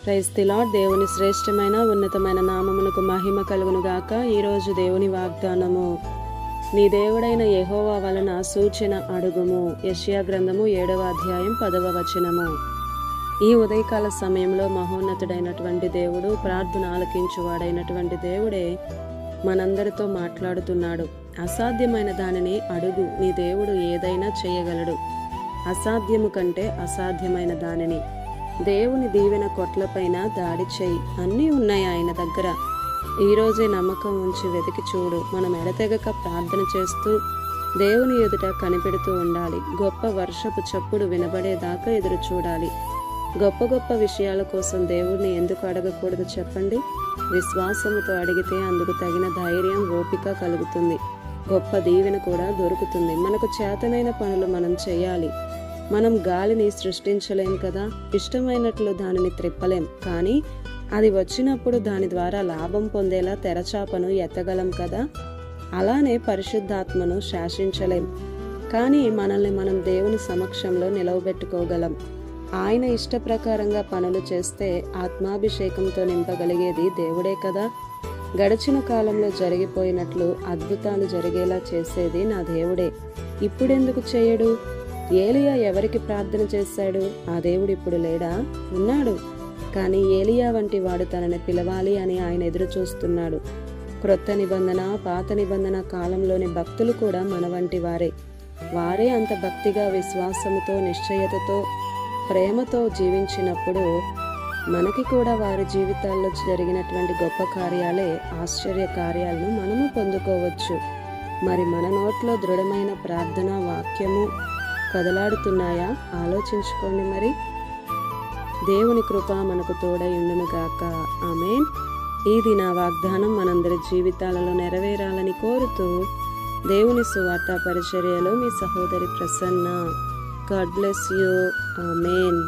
Praise the lord. దేవుని శ్రేష్టమైన ఉన్నతమైన నామమునకు మహిమ కలుగును గాక. ఈరోజు దేవుని వాగ్దానము, నీ దేవుడైన యెహోవా వలన సూచన అడుగుము. యెషయా గ్రంథము 7వ అధ్యాయం 10వ వచనము. ఈ ఉదయకాల సమయంలో మహోన్నతుడైనటువంటి దేవుడు, ప్రార్థన ఆలకించువాడైనటువంటి దేవుడే మనందరితో మాట్లాడుతున్నాడు. అసాధ్యమైన దానిని అడుగు, నీ దేవుడు ఏదైనా చేయగలడు. అసాధ్యము కంటే అసాధ్యమైన దానిని, దేవుని దీవెన కొట్లపైన దాడి చేయి. అన్నీ ఉన్నాయి ఆయన దగ్గర. ఈరోజే నమ్మకం ఉంచి వెతికి చూడు. మనం ఎడతెగక ప్రార్థన చేస్తూ దేవుని ఎదుట కనిపెడుతూ ఉండాలి. గొప్ప వర్షపు చప్పుడు వినబడేదాకా ఎదురు చూడాలి. గొప్ప గొప్ప విషయాల కోసం దేవుడిని ఎందుకు అడగకూడదు చెప్పండి? విశ్వాసముతో అడిగితే అందుకు తగిన ధైర్యం, ఓపిక కలుగుతుంది. గొప్ప దీవెన కూడా దొరుకుతుంది. మనకు చేతనైన పనులు మనం చేయాలి. మనం గాలిని సృష్టించలేం కదా, ఇష్టమైనట్లు దానిని త్రిప్పలేం. కానీ అది వచ్చినప్పుడు దాని ద్వారా లాభం పొందేలా తెరచాపను ఎత్తగలం కదా. అలానే పరిశుద్ధాత్మను శాసించలేం, కానీ మనల్ని మనం దేవుని సమక్షంలో నిలవబెట్టుకోగలం. ఆయన ఇష్ట ప్రకారంగా పనులు చేస్తే ఆత్మాభిషేకంతో నింపగలిగేది దేవుడే కదా. గడిచిన కాలంలో జరిగిపోయినట్లు అద్భుతాలు జరిగేలా చేసేది నా దేవుడే. ఇప్పుడెందుకు చేయడు? ఏలియా ఎవరికి ప్రార్థన చేశాడు? ఆ దేవుడు ఇప్పుడు లేడా? ఉన్నాడు. కానీ ఏలియా వంటి వాడు తనని పిలవాలి అని ఆయన ఎదురు చూస్తున్నాడు. క్రొత్త నిబంధన, పాత నిబంధన కాలంలోని భక్తులు కూడా మన వంటి వారే అంత భక్తిగా, విశ్వాసముతో, నిశ్చయతతో, ప్రేమతో జీవించినప్పుడు మనకి కూడా వారి జీవితాల్లో జరిగినటువంటి గొప్ప కార్యాలే, ఆశ్చర్య కార్యాలను మనము పొందుకోవచ్చు. మరి మన నోట్లో దృఢమైన ప్రార్థన వాక్యము కదలాడుతున్నాయా? ఆలోచించుకోండి. మరి దేవుని కృప మనకు తోడై ఉండును గాక. ఆమేన్. ఈ దిన వాగ్దానం మనందరి జీవితాలలో నెరవేరాలని కోరుతూ దేవుని సువార్త పరిచర్యలో మీ సహోదరి Prasanna. God bless you. Amen.